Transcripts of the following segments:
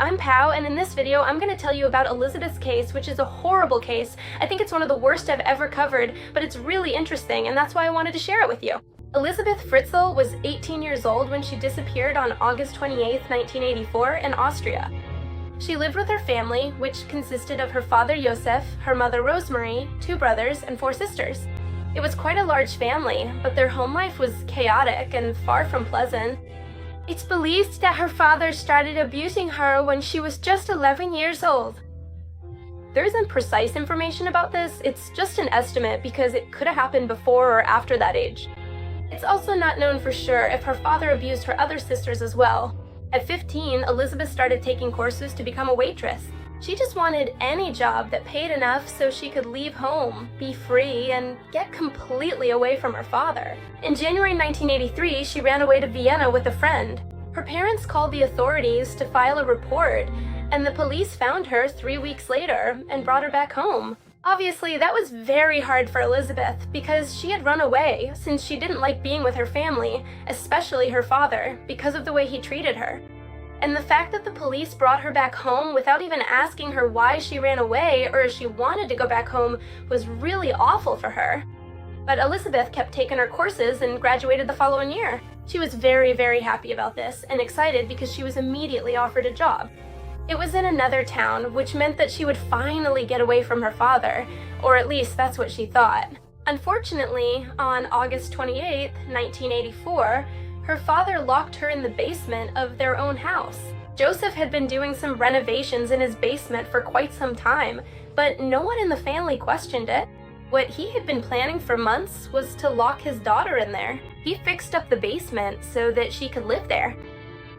I'm Pau, and in this video I'm going to tell you about Elisabeth's case, which is a horrible case. I think it's one of the worst I've ever covered, but it's really interesting, and that's why I wanted to share it with you. Elisabeth Fritzl was 18 years old when she disappeared on August 28, 1984, in Austria. She lived with her family, which consisted of her father Josef, her mother Rosemary, 2 brothers, and 4 sisters. It was quite a large family, but their home life was chaotic and far from pleasant. It's believed that her father started abusing her when she was just 11 years old. There isn't precise information about this, it's just an estimate because it could have happened before or after that age. It's also not known for sure if her father abused her other sisters as well. At 15, Elisabeth started taking courses to become a waitress. She just wanted any job that paid enough so she could leave home, be free, and get completely away from her father. In January 1983, she ran away to Vienna with a friend. Her parents called the authorities to file a report, and the police found her 3 weeks later and brought her back home. Obviously, that was very hard for Elisabeth because she had run away since she didn't like being with her family, especially her father, because of the way he treated her. And the fact that the police brought her back home without even asking her why she ran away or if she wanted to go back home was really awful for her. But Elisabeth kept taking her courses and graduated the following year. She was very, very happy about this and excited because she was immediately offered a job. It was in another town, which meant that she would finally get away from her father, or at least that's what she thought. Unfortunately, on August 28, 1984, her father locked her in the basement of their own house. Joseph had been doing some renovations in his basement for quite some time, but no one in the family questioned it. What he had been planning for months was to lock his daughter in there. He fixed up the basement so that she could live there.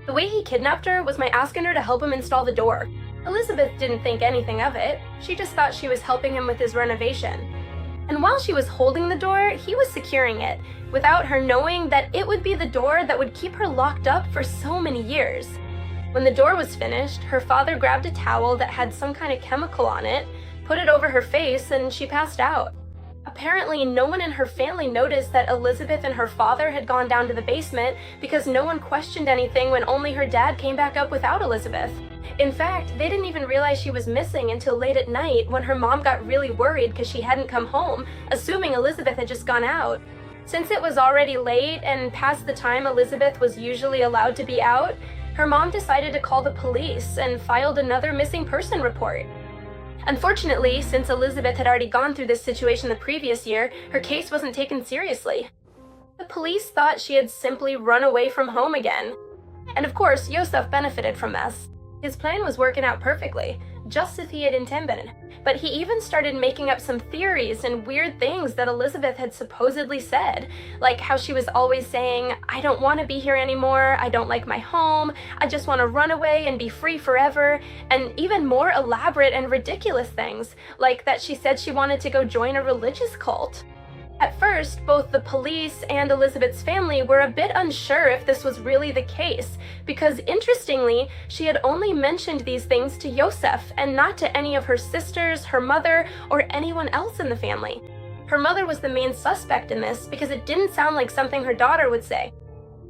The way he kidnapped her was by asking her to help him install the door. Elisabeth didn't think anything of it. She just thought she was helping him with his renovation. And while she was holding the door, he was securing it, without her knowing that it would be the door that would keep her locked up for so many years. When the door was finished, her father grabbed a towel that had some kind of chemical on it, put it over her face, and she passed out. Apparently, no one in her family noticed that Elisabeth and her father had gone down to the basement because no one questioned anything when only her dad came back up without Elisabeth. In fact, they didn't even realize she was missing until late at night when her mom got really worried because she hadn't come home, assuming Elisabeth had just gone out. Since it was already late and past the time Elisabeth was usually allowed to be out, her mom decided to call the police and filed another missing person report. Unfortunately, since Elisabeth had already gone through this situation the previous year, her case wasn't taken seriously. The police thought she had simply run away from home again. And of course, Josef benefited from this. His plan was working out perfectly, just as he had intended. But he even started making up some theories and weird things that Elisabeth had supposedly said, like how she was always saying, "I don't want to be here anymore, I don't like my home, I just want to run away and be free forever," and even more elaborate and ridiculous things, like that she said she wanted to go join a religious cult. At first, both the police and Elisabeth's family were a bit unsure if this was really the case, because interestingly, she had only mentioned these things to Josef and not to any of her sisters, her mother, or anyone else in the family. Her mother was the main suspect in this because it didn't sound like something her daughter would say.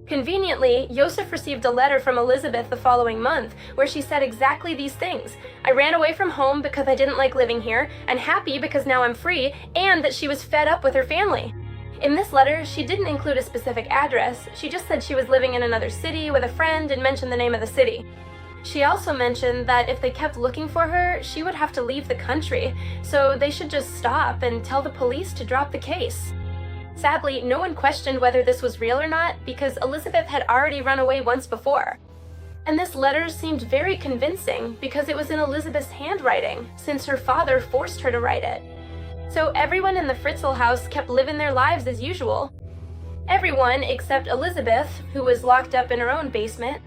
Conveniently, Josef received a letter from Elisabeth the following month where she said exactly these things. "I ran away from home because I didn't like living here, and happy because now I'm free," and that she was fed up with her family. In this letter, she didn't include a specific address, she just said she was living in another city with a friend and mentioned the name of the city. She also mentioned that if they kept looking for her, she would have to leave the country, so they should just stop and tell the police to drop the case. Sadly, no one questioned whether this was real or not because Elisabeth had already run away once before. And this letter seemed very convincing because it was in Elisabeth's handwriting, since her father forced her to write it. So everyone in the Fritzl house kept living their lives as usual. Everyone except Elisabeth, who was locked up in her own basement.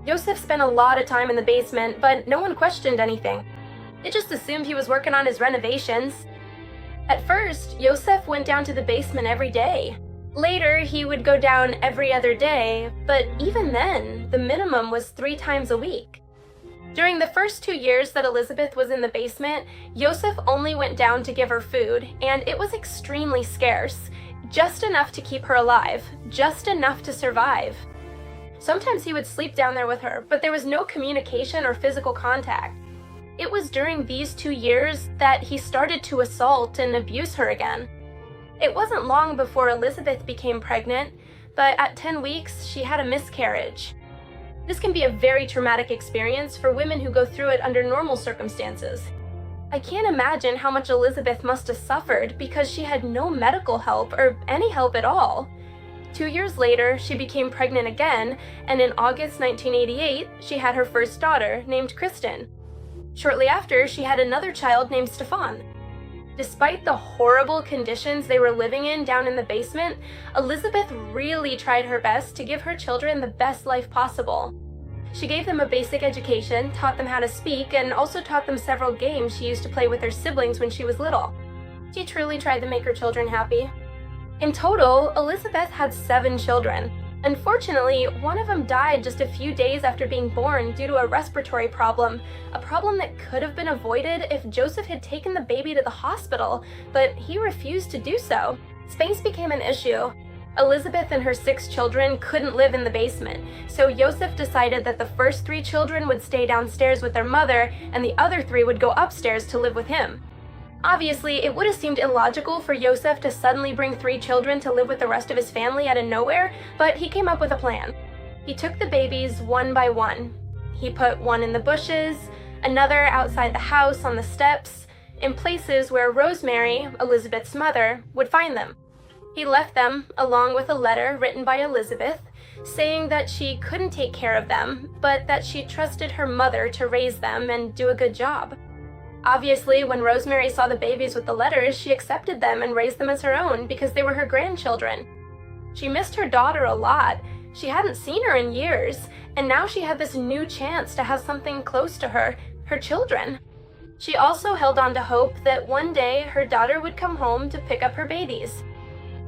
Josef spent a lot of time in the basement, but no one questioned anything. They just assumed he was working on his renovations. At first, Josef went down to the basement every day. Later, he would go down every other day, but even then, the minimum was 3 times a week. During the first 2 years that Elisabeth was in the basement, Josef only went down to give her food, and it was extremely scarce, just enough to keep her alive, just enough to survive. Sometimes he would sleep down there with her, but there was no communication or physical contact. It was during these 2 years that he started to assault and abuse her again. It wasn't long before Elisabeth became pregnant, but at 10 weeks, she had a miscarriage. This can be a very traumatic experience for women who go through it under normal circumstances. I can't imagine how much Elisabeth must have suffered because she had no medical help or any help at all. 2 years later, she became pregnant again, and in August 1988, she had her first daughter, named Kristen. Shortly after, she had another child named Stefan. Despite the horrible conditions they were living in down in the basement, Elisabeth really tried her best to give her children the best life possible. She gave them a basic education, taught them how to speak, and also taught them several games she used to play with her siblings when she was little. She truly tried to make her children happy. In total, Elisabeth had 7 children. Unfortunately, one of them died just a few days after being born due to a respiratory problem, a problem that could have been avoided if Joseph had taken the baby to the hospital, but he refused to do so. Space became an issue. Elisabeth and her 6 children couldn't live in the basement, so Joseph decided that the first 3 children would stay downstairs with their mother and the other 3 would go upstairs to live with him. Obviously, it would have seemed illogical for Joseph to suddenly bring 3 children to live with the rest of his family out of nowhere, but he came up with a plan. He took the babies one by one. He put one in the bushes, another outside the house on the steps, in places where Rosemary, Elisabeth's mother, would find them. He left them along with a letter written by Elisabeth, saying that she couldn't take care of them, but that she trusted her mother to raise them and do a good job. Obviously, when Rosemary saw the babies with the letters, she accepted them and raised them as her own because they were her grandchildren. She missed her daughter a lot. She hadn't seen her in years, and now she had this new chance to have something close to her, her children. She also held on to hope that one day her daughter would come home to pick up her babies.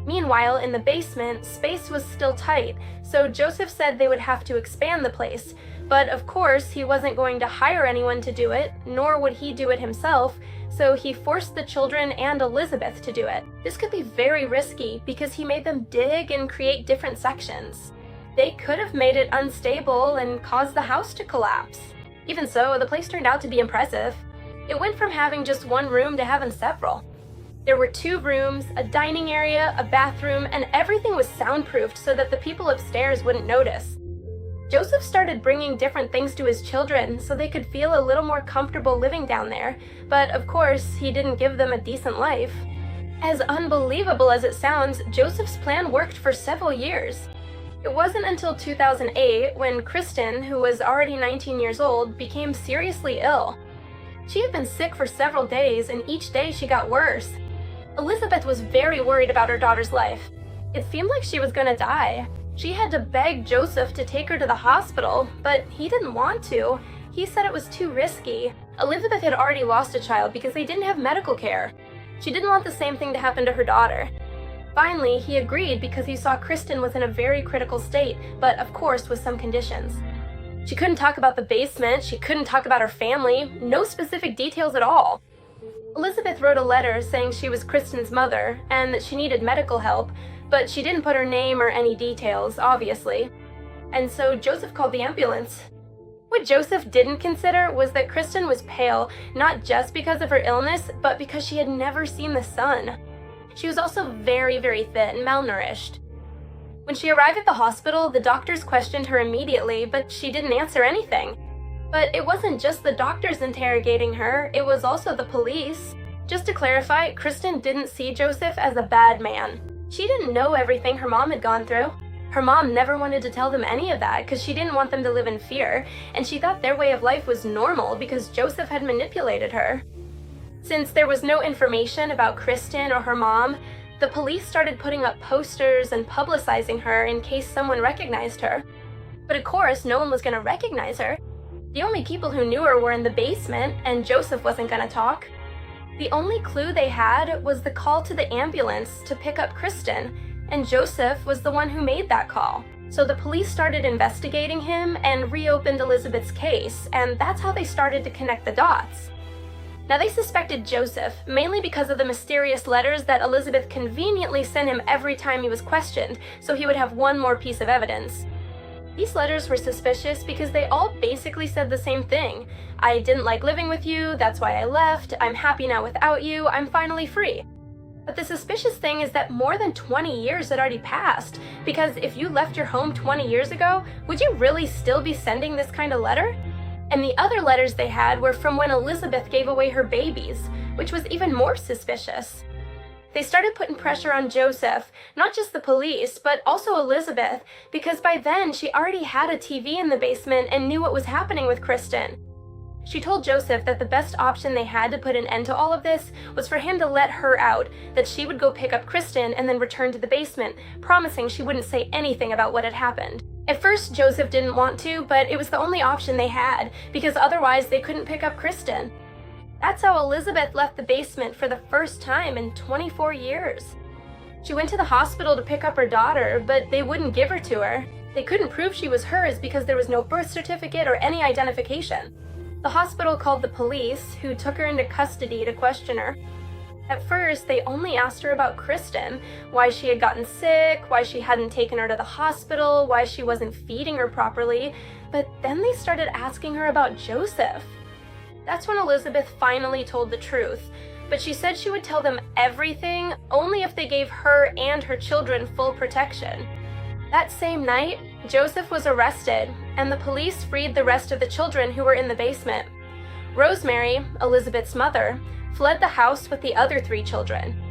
Meanwhile, in the basement, space was still tight, so Joseph said they would have to expand the place. But of course, he wasn't going to hire anyone to do it, nor would he do it himself, so he forced the children and Elisabeth to do it. This could be very risky because he made them dig and create different sections. They could have made it unstable and caused the house to collapse. Even so, the place turned out to be impressive. It went from having just one room to having several. There were 2 rooms, a dining area, a bathroom, and everything was soundproofed so that the people upstairs wouldn't notice. Joseph started bringing different things to his children so they could feel a little more comfortable living down there, but of course, he didn't give them a decent life. As unbelievable as it sounds, Joseph's plan worked for several years. It wasn't until 2008 when Kristen, who was already 19 years old, became seriously ill. She had been sick for several days, and each day she got worse. Elisabeth was very worried about her daughter's life. It seemed like she was gonna die. She had to beg Joseph to take her to the hospital, but he didn't want to. He said it was too risky. Elisabeth had already lost a child because they didn't have medical care. She didn't want the same thing to happen to her daughter. Finally, he agreed because he saw Kristen was in a very critical state, but of course with some conditions. She couldn't talk about the basement, she couldn't talk about her family, no specific details at all. Elisabeth wrote a letter saying she was Kristen's mother and that she needed medical help, but she didn't put her name or any details, obviously. And so Joseph called the ambulance. What Joseph didn't consider was that Kristen was pale, not just because of her illness, but because she had never seen the sun. She was also very, very thin, malnourished. When she arrived at the hospital, the doctors questioned her immediately, but she didn't answer anything. But it wasn't just the doctors interrogating her, it was also the police. Just to clarify, Kristen didn't see Joseph as a bad man. She didn't know everything her mom had gone through. Her mom never wanted to tell them any of that because she didn't want them to live in fear, and she thought their way of life was normal because Joseph had manipulated her. Since there was no information about Kristen or her mom, the police started putting up posters and publicizing her in case someone recognized her. But of course, no one was going to recognize her. The only people who knew her were in the basement, and Joseph wasn't going to talk. The only clue they had was the call to the ambulance to pick up Kristen, and Joseph was the one who made that call. So the police started investigating him and reopened Elisabeth's case, and that's how they started to connect the dots. Now they suspected Joseph, mainly because of the mysterious letters that Elisabeth conveniently sent him every time he was questioned, so he would have one more piece of evidence. These letters were suspicious because they all basically said the same thing. I didn't like living with you, that's why I left, I'm happy now without you, I'm finally free. But the suspicious thing is that more than 20 years had already passed, because if you left your home 20 years ago, would you really still be sending this kind of letter? And the other letters they had were from when Elisabeth gave away her babies, which was even more suspicious. They started putting pressure on Joseph, not just the police, but also Elisabeth, because by then she already had a TV in the basement and knew what was happening with Kristen. She told Joseph that the best option they had to put an end to all of this was for him to let her out, that she would go pick up Kristen and then return to the basement, promising she wouldn't say anything about what had happened. At first, Joseph didn't want to, but it was the only option they had, because otherwise they couldn't pick up Kristen. That's how Elisabeth left the basement for the first time in 24 years. She went to the hospital to pick up her daughter, but they wouldn't give her to her. They couldn't prove she was hers because there was no birth certificate or any identification. The hospital called the police, who took her into custody to question her. At first, they only asked her about Kristen, why she had gotten sick, why she hadn't taken her to the hospital, why she wasn't feeding her properly, but then they started asking her about Joseph. That's when Elisabeth finally told the truth, but she said she would tell them everything only if they gave her and her children full protection. That same night, Joseph was arrested, and the police freed the rest of the children who were in the basement. Rosemary, Elisabeth's mother, fled the house with the other 3 children.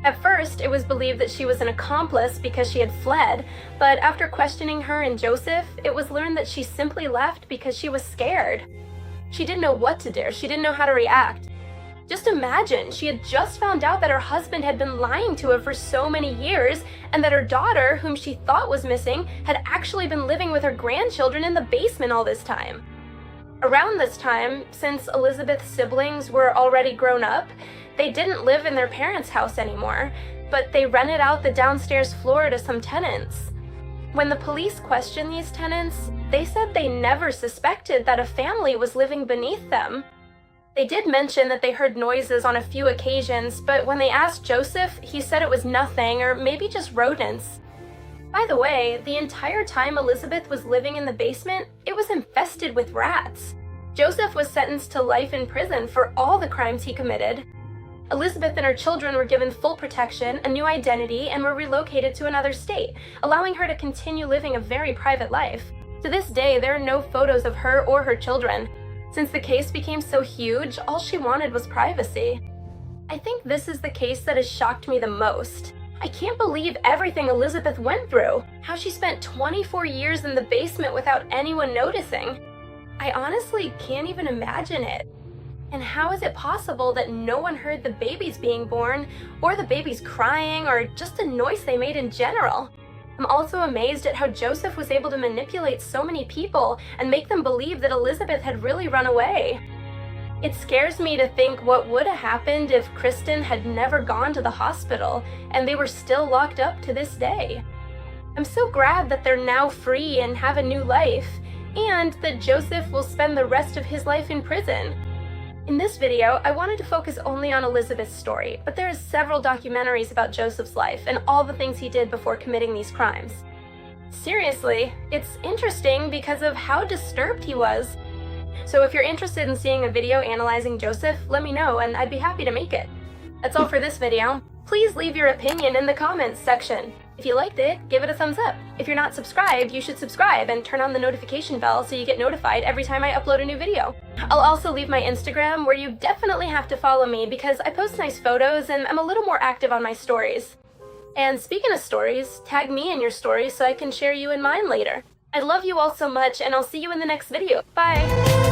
At first, it was believed that she was an accomplice because she had fled, but after questioning her and Joseph, it was learned that she simply left because she was scared. She didn't know what to do, she didn't know how to react. Just imagine, she had just found out that her husband had been lying to her for so many years, and that her daughter, whom she thought was missing, had actually been living with her grandchildren in the basement all this time. Around this time, since Elisabeth's siblings were already grown up, they didn't live in their parents' house anymore, but they rented out the downstairs floor to some tenants. When the police questioned these tenants, they said they never suspected that a family was living beneath them. They did mention that they heard noises on a few occasions, but when they asked Joseph, he said it was nothing, or maybe just rodents. By the way, the entire time Elisabeth was living in the basement, it was infested with rats. Joseph was sentenced to life in prison for all the crimes he committed. Elisabeth and her children were given full protection, a new identity, and were relocated to another state, allowing her to continue living a very private life. To this day, there are no photos of her or her children. Since the case became so huge, all she wanted was privacy. I think this is the case that has shocked me the most. I can't believe everything Elisabeth went through. How she spent 24 years in the basement without anyone noticing. I honestly can't even imagine it. And how is it possible that no one heard the babies being born, or the babies crying, or just the noise they made in general? I'm also amazed at how Joseph was able to manipulate so many people and make them believe that Elisabeth had really run away. It scares me to think what would have happened if Kristen had never gone to the hospital and they were still locked up to this day. I'm so glad that they're now free and have a new life, and that Joseph will spend the rest of his life in prison. In this video, I wanted to focus only on Elisabeth's story, but there are several documentaries about Joseph's life and all the things he did before committing these crimes. Seriously, it's interesting because of how disturbed he was. So if you're interested in seeing a video analyzing Joseph, let me know and I'd be happy to make it. That's all for this video. Please leave your opinion in the comments section. If you liked it, give it a thumbs up. If you're not subscribed, you should subscribe and turn on the notification bell so you get notified every time I upload a new video. I'll also leave my Instagram, where you definitely have to follow me because I post nice photos and I'm a little more active on my stories. And speaking of stories, tag me in your stories so I can share you in mine later. I love you all so much, and I'll see you in the next video. Bye!